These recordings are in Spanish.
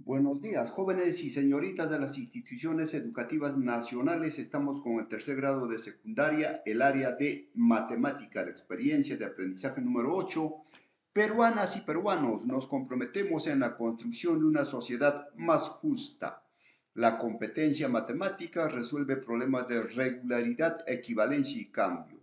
Buenos días, jóvenes y señoritas de las instituciones educativas nacionales. Estamos con el tercer grado de secundaria, el área de matemática, la experiencia de aprendizaje número 8. Peruanas y peruanos, nos comprometemos en la construcción de una sociedad más justa. La competencia matemática resuelve problemas de regularidad, equivalencia y cambio.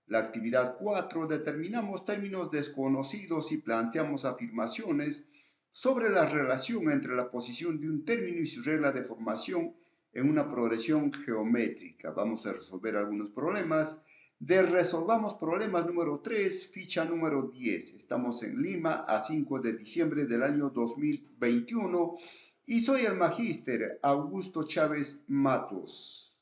La actividad 4, determinamos términos desconocidos y planteamos afirmaciones sobre la relación entre la posición de un término y su regla de formación en una progresión geométrica. Vamos a resolver algunos problemas. Resolvamos problemas número 3, ficha número 10. Estamos en Lima a 5 de diciembre del año 2021 y soy el magíster Augusto Chávez Matos.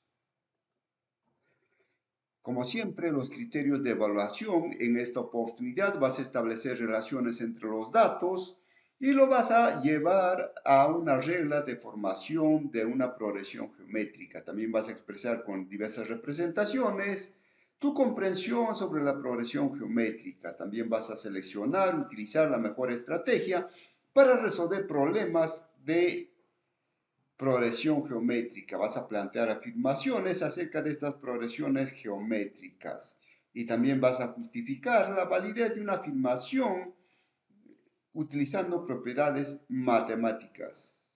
Como siempre, los criterios de evaluación. En esta oportunidad vas a establecer relaciones entre los datos y lo vas a llevar a una regla de formación de una progresión geométrica. También vas a expresar con diversas representaciones tu comprensión sobre la progresión geométrica. También vas a seleccionar, utilizar la mejor estrategia para resolver problemas de progresión geométrica. Vas a plantear afirmaciones acerca de estas progresiones geométricas y también vas a justificar la validez de una afirmación utilizando propiedades matemáticas.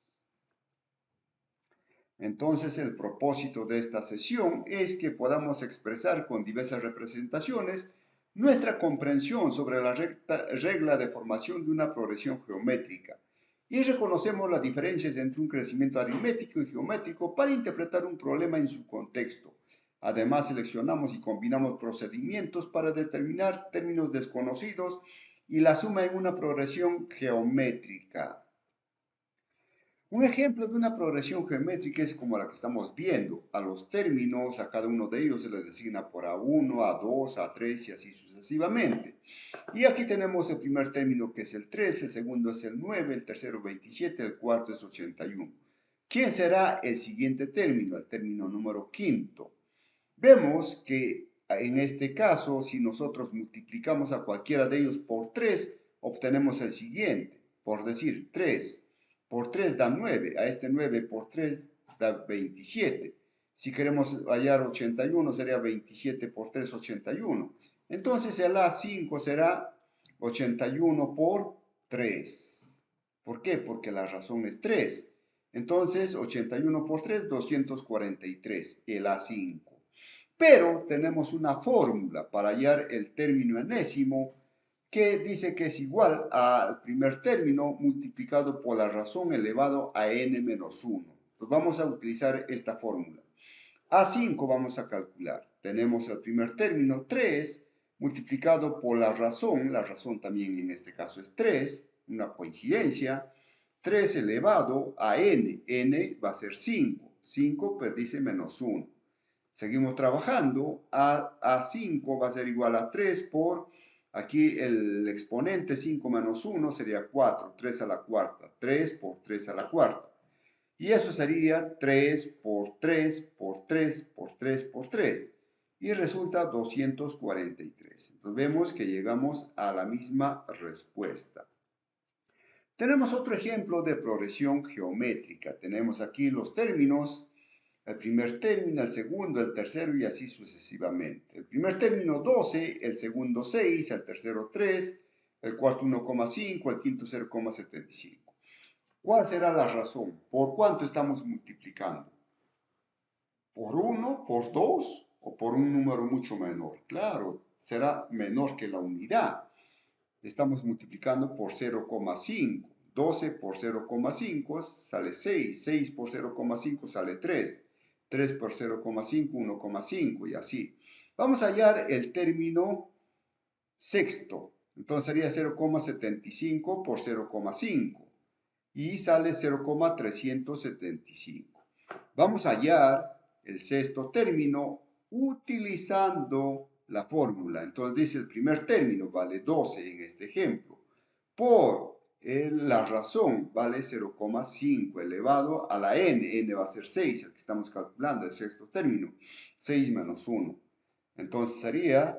Entonces, el propósito de esta sesión es que podamos expresar con diversas representaciones nuestra comprensión sobre la regla de formación de una progresión geométrica y reconocemos las diferencias entre un crecimiento aritmético y geométrico para interpretar un problema en su contexto. Además, seleccionamos y combinamos procedimientos para determinar términos desconocidos y la suma en una progresión geométrica. Un ejemplo de una progresión geométrica es como la que estamos viendo. A los términos, a cada uno de ellos se les designa por A1, A2, A3 y así sucesivamente. Y aquí tenemos el primer término que es el 3, el segundo es el 9, el tercero 27, el cuarto es 81. ¿Quién será el siguiente término? El término número quinto. Vemos que en este caso, si nosotros multiplicamos a cualquiera de ellos por 3, obtenemos el siguiente. Por decir, 3 por 3 da 9, a este 9 por 3 da 27. Si queremos hallar 81, sería 27 por 3, 81. Entonces el A5 será 81 por 3. ¿Por qué? Porque la razón es 3. Entonces 81 por 3, 243, el A5. Pero tenemos una fórmula para hallar el término enésimo que dice que es igual al primer término multiplicado por la razón elevado a n menos 1. Pues vamos a utilizar esta fórmula. A5 vamos a calcular. Tenemos el primer término 3 multiplicado por la razón también en este caso es 3, una coincidencia. 3 elevado a n va a ser 5. 5 pues dice menos 1. Seguimos trabajando. A5 va a ser igual a 3 por, aquí el exponente 5 menos 1 sería 4, 3 a la cuarta, 3 por 3 a la cuarta. Y eso sería 3 por 3 por 3 por 3 por 3. Y resulta 243. Entonces vemos que llegamos a la misma respuesta. Tenemos otro ejemplo de progresión geométrica. Tenemos aquí los términos, el primer término, el segundo, el tercero y así sucesivamente. El primer término 12, el segundo 6, el tercero 3, el cuarto 1,5, el quinto 0,75. ¿Cuál será la razón? ¿Por cuánto estamos multiplicando? ¿Por 1, por 2 o por un número mucho menor? Claro, será menor que la unidad. Estamos multiplicando por 0,5. 12 por 0,5 sale 6. 6 por 0,5 sale 3. 3 por 0,5, 1,5 y así. Vamos a hallar el término sexto. Entonces sería 0,75 por 0,5 y sale 0,375. Vamos a hallar el sexto término utilizando la fórmula. Entonces dice el primer término vale 12 en este ejemplo. Por la razón vale 0,5 elevado a la n va a ser 6, el que estamos calculando, el sexto término. 6 menos 1. Entonces sería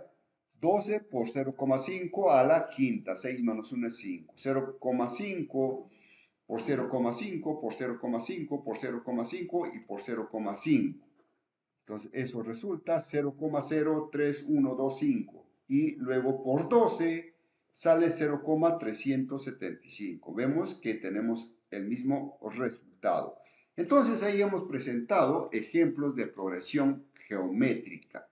12 por 0,5 a la quinta. 6 menos 1 es 5. 0,5 por 0,5, por 0,5, por 0,5 y por 0,5. Entonces, eso resulta 0,03125. Y luego por 12 sale 0,375. Vemos que tenemos el mismo resultado. Entonces, ahí hemos presentado ejemplos de progresión geométrica.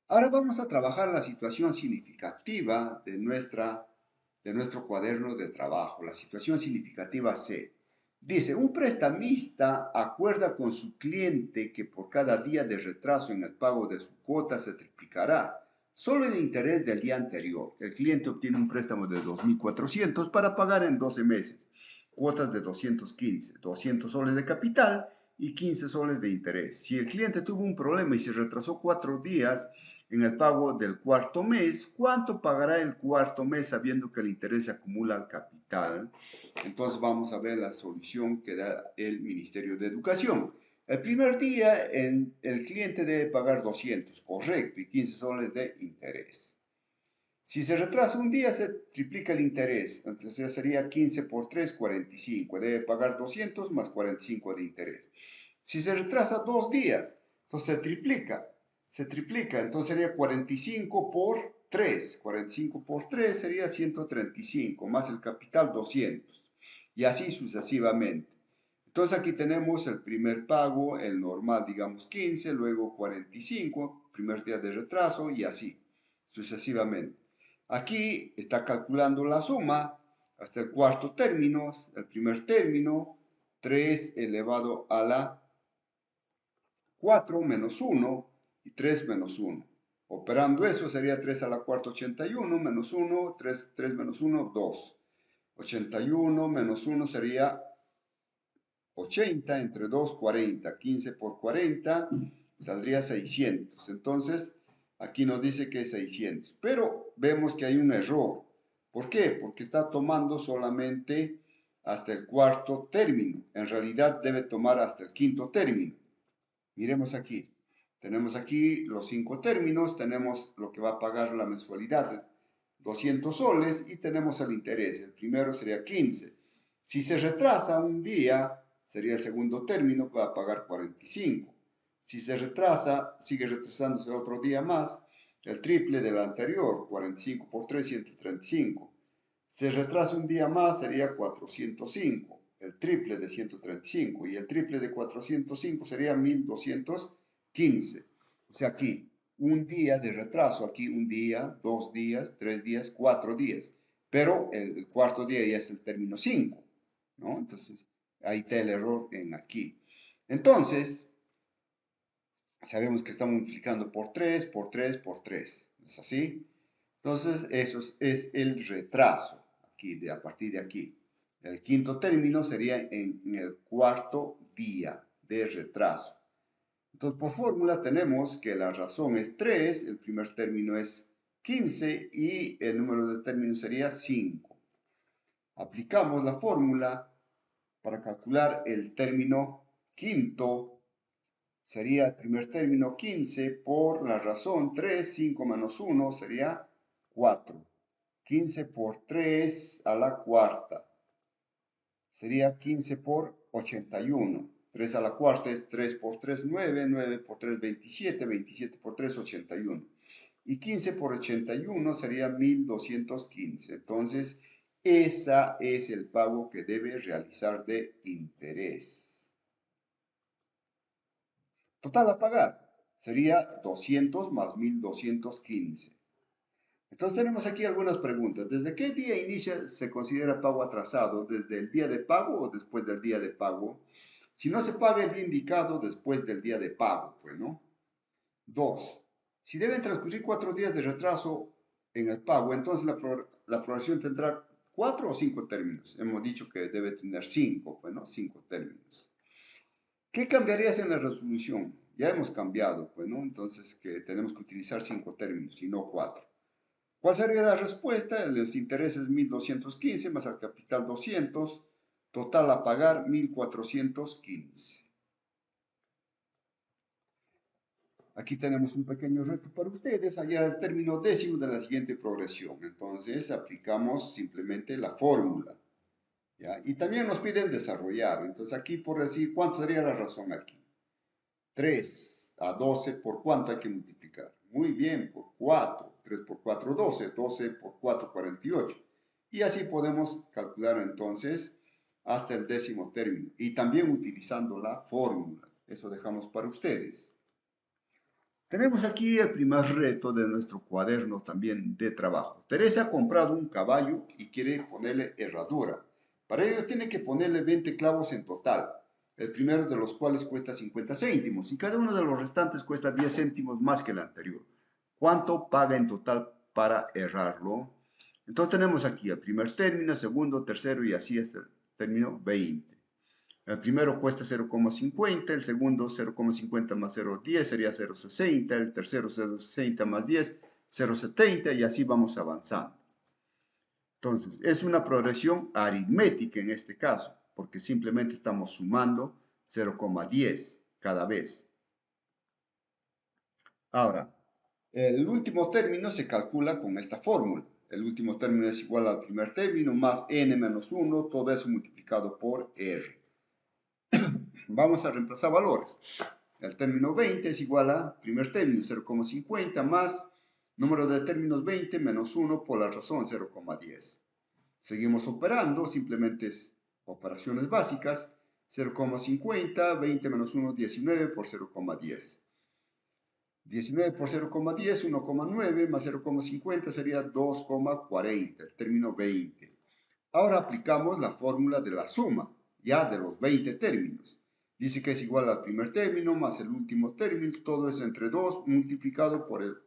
Ahora vamos a trabajar la situación significativa de nuestro cuaderno de trabajo, la situación significativa C. Dice, un prestamista acuerda con su cliente que por cada día de retraso en el pago de su cuota se triplicará solo el interés del día anterior. El cliente obtiene un préstamo de 2.400 para pagar en 12 meses, cuotas de 215, 200 soles de capital y 15 soles de interés. Si el cliente tuvo un problema y se retrasó 4 días, en el pago del cuarto mes, ¿cuánto pagará el cuarto mes sabiendo que el interés se acumula al capital? Entonces vamos a ver la solución que da el Ministerio de Educación. El primer día el cliente debe pagar 200, correcto, y 15 soles de interés. Si se retrasa un día, se triplica el interés. Entonces sería 15 por 3, 45. Debe pagar 200 más 45 de interés. Si se retrasa 2 días, entonces se triplica. Entonces sería 45 por 3. 45 por 3 sería 135, más el capital 200. Y así sucesivamente. Entonces aquí tenemos el primer pago, el normal, digamos 15, luego 45, primer día de retraso y así sucesivamente. Aquí está calculando la suma hasta el cuarto término, el primer término, 3 elevado a la 4 menos 1 y 3 menos 1. Operando eso sería 3 a la cuarta 81 menos 1, 3 menos 1, 2. 81 menos 1 sería 80 entre 2, 40. 15 por 40 saldría 600. Entonces, aquí nos dice que es 600. Pero vemos que hay un error. ¿Por qué? Porque está tomando solamente hasta el cuarto término. En realidad debe tomar hasta el quinto término. Miremos aquí. Tenemos aquí los 5 términos. Tenemos lo que va a pagar la mensualidad, 200 soles, y tenemos el interés. El primero sería 15. Si se retrasa un día, sería el segundo término, va a pagar 45. Si se retrasa, sigue retrasándose otro día más, el triple del anterior, 45 por 3, 135. Se retrasa un día más, sería 405, el triple de 135, y el triple de 405 sería 1215. O sea, aquí un día de retraso, aquí un día, 2 días, 3 días, 4 días. Pero el cuarto día ya es el término 5, ¿no? Entonces, ahí está el error en aquí. Entonces, sabemos que estamos multiplicando por 3, por 3, por 3. ¿Es así? Entonces, eso es el retraso, aquí, a partir de aquí. El quinto término sería en el cuarto día de retraso. Entonces, por fórmula tenemos que la razón es 3, el primer término es 15 y el número de términos sería 5. Aplicamos la fórmula para calcular el término quinto. Sería el primer término 15 por la razón 3, 5 menos 1 sería 4. 15 por 3 a la cuarta sería 15 por 81. 3 a la cuarta es 3 por 3, 9. 9 por 3, 27. 27 por 3, 81. Y 15 por 81 sería 1215. Entonces, ese es el pago que debe realizar de interés. Total a pagar sería 200 más 1215. Entonces tenemos aquí algunas preguntas. ¿Desde qué día se considera pago atrasado? ¿Desde el día de pago o después del día de pago? Si no se paga el día indicado, después del día de pago, pues, ¿no? 2. Si deben transcurrir 4 días de retraso en el pago, entonces la progresión tendrá 4 o 5 términos. Hemos dicho que debe tener 5, pues, ¿no? 5 términos. ¿Qué cambiarías en la resolución? Ya hemos cambiado, pues, ¿no? Entonces que tenemos que utilizar 5 términos y no 4. ¿Cuál sería la respuesta? Los intereses 1215 más el capital 200, total a pagar 1415. Aquí tenemos un pequeño reto para ustedes, hallar el término décimo de la siguiente progresión. Entonces aplicamos simplemente la fórmula, ¿ya? Y también nos piden desarrollar. Entonces aquí por decir, ¿cuánto sería la razón aquí? 3 a 12, ¿por cuánto hay que multiplicar? Muy bien, por 4. 3 por 4, 12. 12 por 4, 48. Y así podemos calcular entonces hasta el décimo término. Y también utilizando la fórmula. Eso dejamos para ustedes. Tenemos aquí el primer reto de nuestro cuaderno también de trabajo. Teresa ha comprado un caballo y quiere ponerle herradura. Para ello tiene que ponerle 20 clavos en total, el primero de los cuales cuesta 50 céntimos y cada uno de los restantes cuesta 10 céntimos más que el anterior. ¿Cuánto paga en total para herrarlo? Entonces tenemos aquí el primer término, segundo, tercero y así hasta el término 20. El primero cuesta 0,50, el segundo 0,50 más 0,10 sería 0,60, el tercero 0,60 más 10, 0,70 y así vamos avanzando. Entonces, es una progresión aritmética en este caso, porque simplemente estamos sumando 0,10 cada vez. Ahora, el último término se calcula con esta fórmula. El último término es igual al primer término más n menos 1, todo eso multiplicado por r. Vamos a reemplazar valores. El término 20 es igual a primer término 0,50 más número de términos 20 menos 1 por la razón 0,10. Seguimos operando, simplemente es operaciones básicas. 0,50, 20 menos 1, 19 por 0,10. 19 por 0,10, 1,9 más 0,50 sería 2,40, el término 20. Ahora aplicamos la fórmula de la suma, ya de los 20 términos. Dice que es igual al primer término más el último término, todo es entre 2 multiplicado por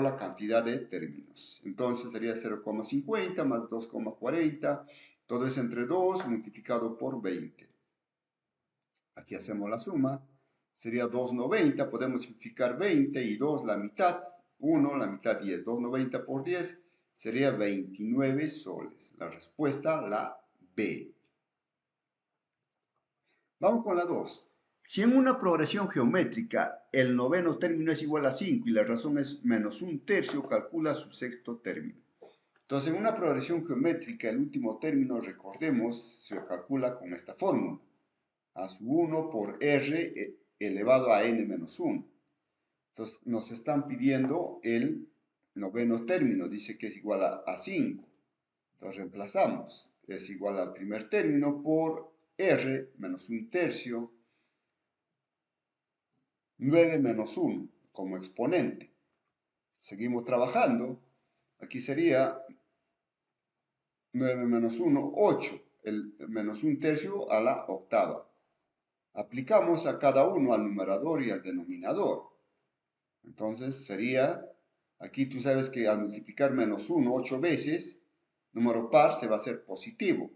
la cantidad de términos. Entonces sería 0,50 más 2,40, todo es entre 2 multiplicado por 20. Aquí hacemos la suma, sería 2,90, podemos simplificar 20 y 2 la mitad, 1 la mitad 10, 2,90 por 10 sería 29 soles. La respuesta, la B. Vamos con la 2. Si en una progresión geométrica el noveno término es igual a 5 y la razón es menos un tercio, calcula su sexto término. Entonces, en una progresión geométrica, el último término, recordemos, se calcula con esta fórmula. A sub 1 por r elevado a n menos 1. Entonces, nos están pidiendo el noveno término, dice que es igual a 5. Entonces, reemplazamos. Es igual al primer término por r menos un tercio, 9 menos 1 como exponente. Seguimos trabajando. Aquí sería 9 menos 1, 8. El menos un tercio a la octava. Aplicamos a cada uno al numerador y al denominador. Entonces sería, aquí tú sabes que al multiplicar menos 1 8 veces, número par se va a hacer positivo.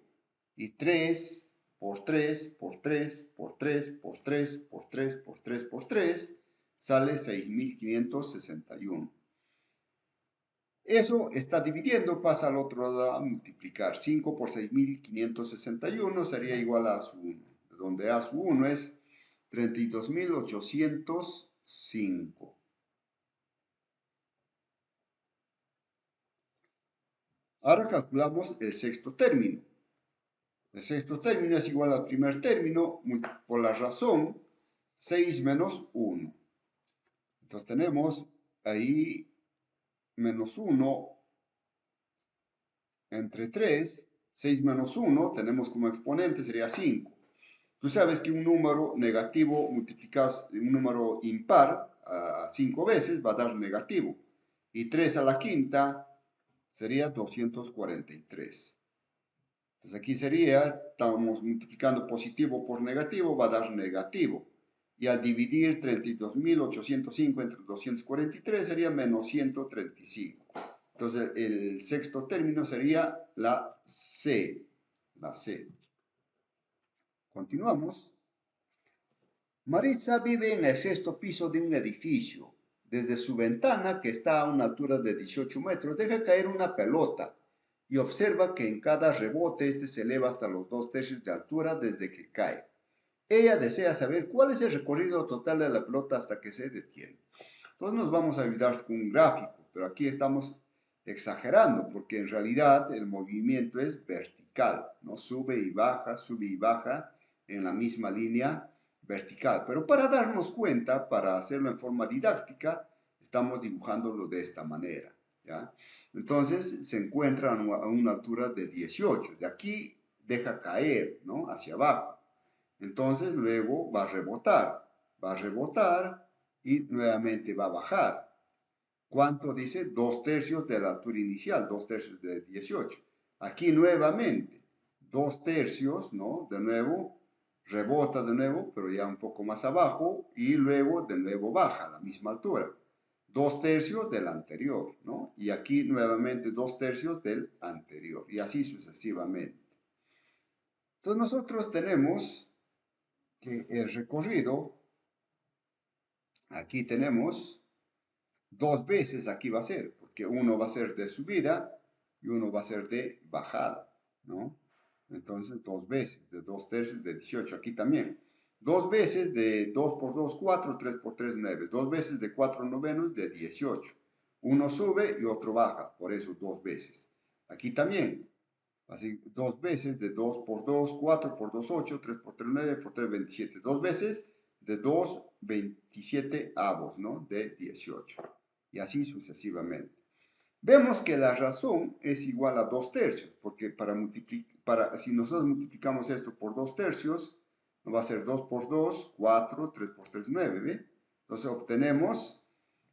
Y 3 por 3 por 3 por 3 por 3 por 3 por 3 por 3 sale 6.561. Eso está dividiendo, pasa al otro lado a multiplicar. 5 por 6.561 sería igual a su 1, donde a su 1 es 32.805. Ahora calculamos el sexto término. El sexto término es igual al primer término por la razón 6 menos 1. Entonces tenemos ahí menos 1 entre 3. 6 menos 1 tenemos como exponente sería 5. Tú sabes que un número negativo multiplicado, un número impar a 5 veces va a dar negativo. Y 3 a la quinta sería 243. Entonces aquí sería, estamos multiplicando positivo por negativo, va a dar negativo. Y al dividir 32.805 entre 243 sería menos 135. Entonces el sexto término sería la C. La C. Continuamos. Maritza vive en el sexto piso de un edificio. Desde su ventana, que está a una altura de 18 metros, deja caer una pelota y observa que en cada rebote este se eleva hasta los 2 tercios de altura desde que cae. Ella desea saber cuál es el recorrido total de la pelota hasta que se detiene. Entonces nos vamos a ayudar con un gráfico, pero aquí estamos exagerando porque en realidad el movimiento es vertical, ¿no? Sube y baja en la misma línea vertical. Pero para darnos cuenta, para hacerlo en forma didáctica, estamos dibujándolo de esta manera, ¿ya? Entonces se encuentra a una altura de 18. De aquí deja caer, ¿no? Hacia abajo. Entonces luego va a rebotar y nuevamente va a bajar. ¿Cuánto dice? 2/3 de la altura inicial, 2/3 de 18. Aquí nuevamente, 2/3, ¿no? De nuevo, rebota de nuevo, pero ya un poco más abajo, y luego de nuevo baja a la misma altura. 2/3 del anterior, ¿no? Y aquí nuevamente 2/3 del anterior, y así sucesivamente. Entonces nosotros tenemos que el recorrido, aquí tenemos 2 veces, aquí va a ser, porque uno va a ser de subida y uno va a ser de bajada, ¿no? Entonces 2 veces, de 2/3 de 18, aquí también. 2 veces de 2 por 2, 4, 3 por 3, 9. 2 veces de 4/9 de 18. Uno sube y otro baja, por eso 2 veces. Aquí también, así 2 veces de 2 por 2, 4 por 2, 8, 3 por 3, 9, por 3, 27. 2 veces de 2, 27 avos, ¿no? De 18. Y así sucesivamente. Vemos que la razón es igual a 2/3, porque si nosotros multiplicamos esto por 2/3, nos va a ser 2 por 2, 4, 3 por 3, 9, ¿ve? Entonces obtenemos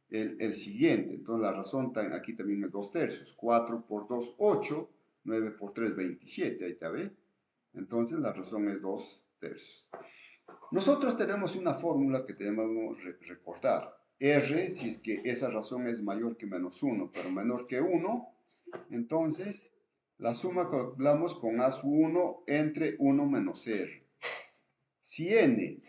el siguiente. Entonces la razón aquí también es 2/3. 4 por 2, 8, 9 por 3, 27, ahí está, ¿ve? Entonces la razón es 2/3. Nosotros tenemos una fórmula que debemos recortar. R, si es que esa razón es mayor que -1, pero menor que 1, entonces la suma calculamos con A sub 1 entre 1 menos R. Si n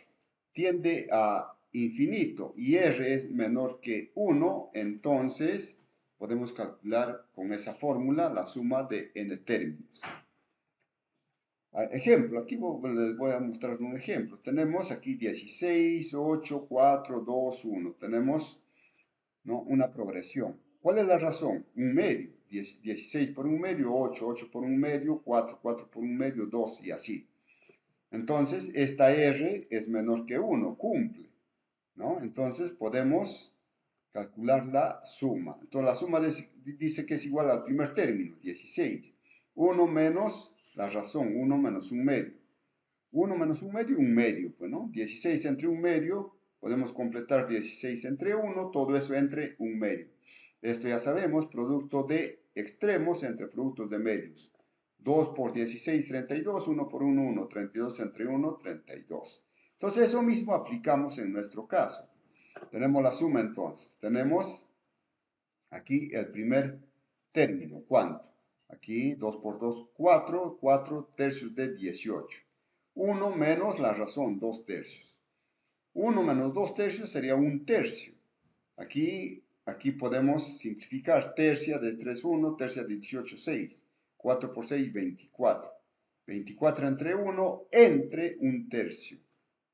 tiende a infinito y R es menor que 1, entonces podemos calcular con esa fórmula la suma de n términos. Ejemplo, aquí les voy a mostrar un ejemplo. Tenemos aquí 16, 8, 4, 2, 1. Tenemos, ¿no?, una progresión. ¿Cuál es la razón? Un medio. 16 por un medio, 8, 8 por un medio, 4, 4 por un medio, 2 y así. Entonces, esta R es menor que 1, cumple, ¿no? Entonces, podemos calcular la suma. Entonces, la suma dice que es igual al primer término, 16. 1 menos la razón, 1 menos un medio. 1 menos un medio, pues, ¿no? 16 entre un medio, podemos completar 16 entre 1, todo eso entre un medio. Esto ya sabemos, producto de extremos entre productos de medios. 2 por 16, 32, 1 por 1, 1, 32 entre 1, 32. Entonces eso mismo aplicamos en nuestro caso. Tenemos la suma entonces. Tenemos aquí el primer término. ¿Cuánto? Aquí 2 por 2, 4, 4/3 de 18. 1 menos la razón, 2/3. 1 menos 2/3 sería 1/3. Aquí podemos simplificar. Tercia de 3, 1, tercia de 18, 6. 4 por 6, 24. 24 entre 1, entre 1/3.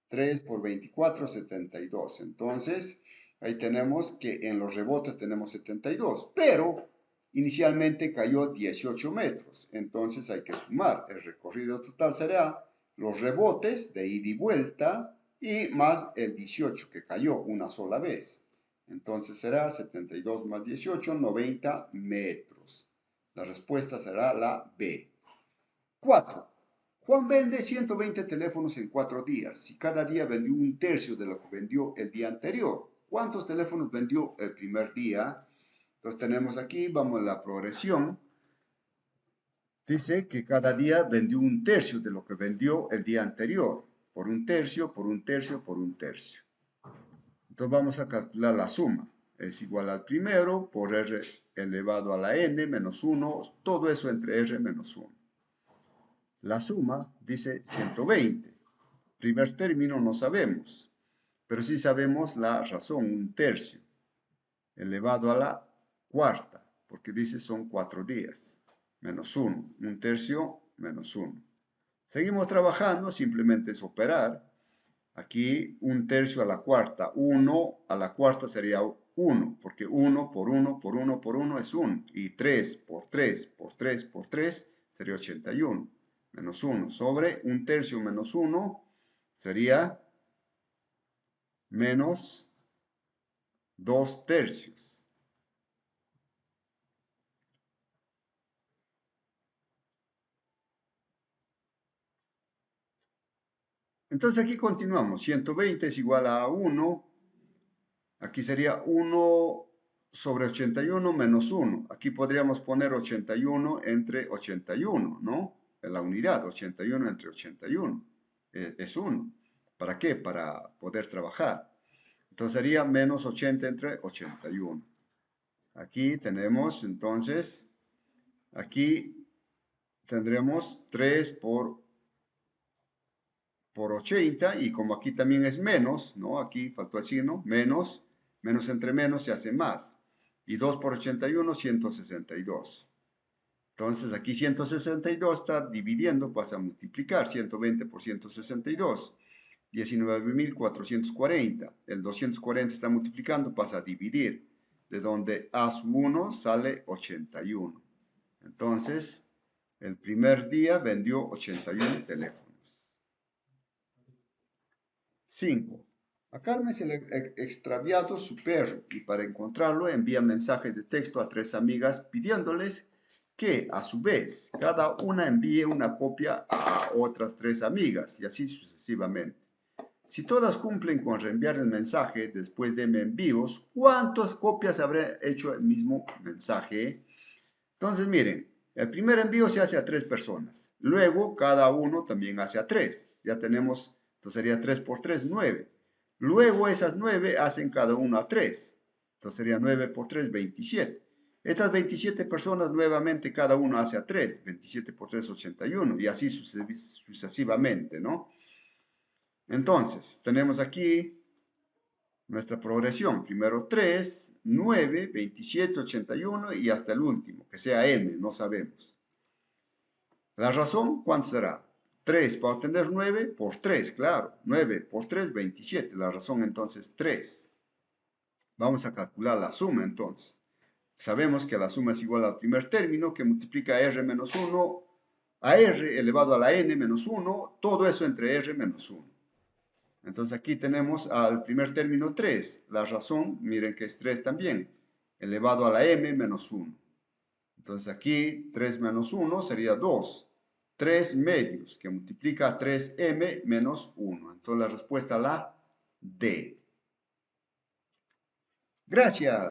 3 por 24, 72. Entonces, ahí tenemos que en los rebotes tenemos 72, pero inicialmente cayó 18 metros. Entonces hay que sumar. El recorrido total será los rebotes de ida y vuelta y más el 18 que cayó una sola vez. Entonces será 72 más 18, 90 metros. La respuesta será la B. 4. Juan vende 120 teléfonos en 4 días. Si cada día vendió 1/3 de lo que vendió el día anterior, ¿cuántos teléfonos vendió el primer día? Entonces tenemos aquí, vamos a la progresión. Dice que cada día vendió 1/3 de lo que vendió el día anterior. Por 1/3, por 1/3, por 1/3. Entonces vamos a calcular la suma. Es igual al primero por R elevado a la n menos 1. Todo eso entre R menos 1. La suma dice 120. Primer término no sabemos, pero sí sabemos la razón, 1/3, elevado a la cuarta, porque dice son 4 días, menos 1, 1/3 menos 1. Seguimos trabajando, simplemente es operar. Aquí 1/3 a la cuarta. 1 a la cuarta sería 1, porque 1 por 1 por 1 por 1 es 1. Y 3 por 3 por 3 por 3 sería 81. Menos 1 sobre 1/3 menos 1 sería menos 2/3. Entonces aquí continuamos. 120 es igual a 1. Aquí sería 1 sobre 81 menos 1. Aquí podríamos poner 81 entre 81, ¿no? En la unidad, 81 entre 81. Es 1. ¿Para qué? Para poder trabajar. Entonces sería menos 80 entre 81. Aquí tenemos, entonces, aquí tendremos 3 por 80, y como aquí también es menos, ¿no? Aquí faltó el signo, menos entre menos se hace más. Y 2 por 81, 162. Entonces aquí 162 está dividiendo, pasa a multiplicar. 120 por 162, 19.440. El 240 está multiplicando, pasa a dividir. De donde A sub 1 sale 81. Entonces, el primer día vendió 81 teléfonos. 5. A Carmen se le ha extraviado su perro y para encontrarlo envía mensajes de texto a 3 amigas pidiéndoles que, a su vez, cada una envíe una copia a otras 3 amigas y así sucesivamente. Si todas cumplen con reenviar el mensaje después de envíos, ¿cuántas copias habrá hecho el mismo mensaje? Entonces, miren, el primer envío se hace a 3 personas. Luego, cada uno también hace a 3. Ya tenemos, entonces sería 3 por 3, 9. Luego, esas 9 hacen cada uno a 3. Entonces sería 9 por 3, 27. Estas 27 personas nuevamente cada uno hace a 3. 27 por 3, 81. Y así sucesivamente, ¿no? Entonces, tenemos aquí nuestra progresión. Primero 3, 9, 27, 81 y hasta el último, que sea m, no sabemos. La razón, ¿cuánto será? 3 para obtener 9 por 3, claro. 9 por 3, 27. La razón entonces 3. Vamos a calcular la suma entonces. Sabemos que la suma es igual al primer término que multiplica r menos 1 a r elevado a la n menos 1. Todo eso entre r menos 1. Entonces aquí tenemos al primer término 3. La razón, miren que es 3 también, elevado a la m menos 1. Entonces aquí 3 menos 1 sería 2. 3 medios, que multiplica a 3m menos 1. Entonces la respuesta la D. Gracias.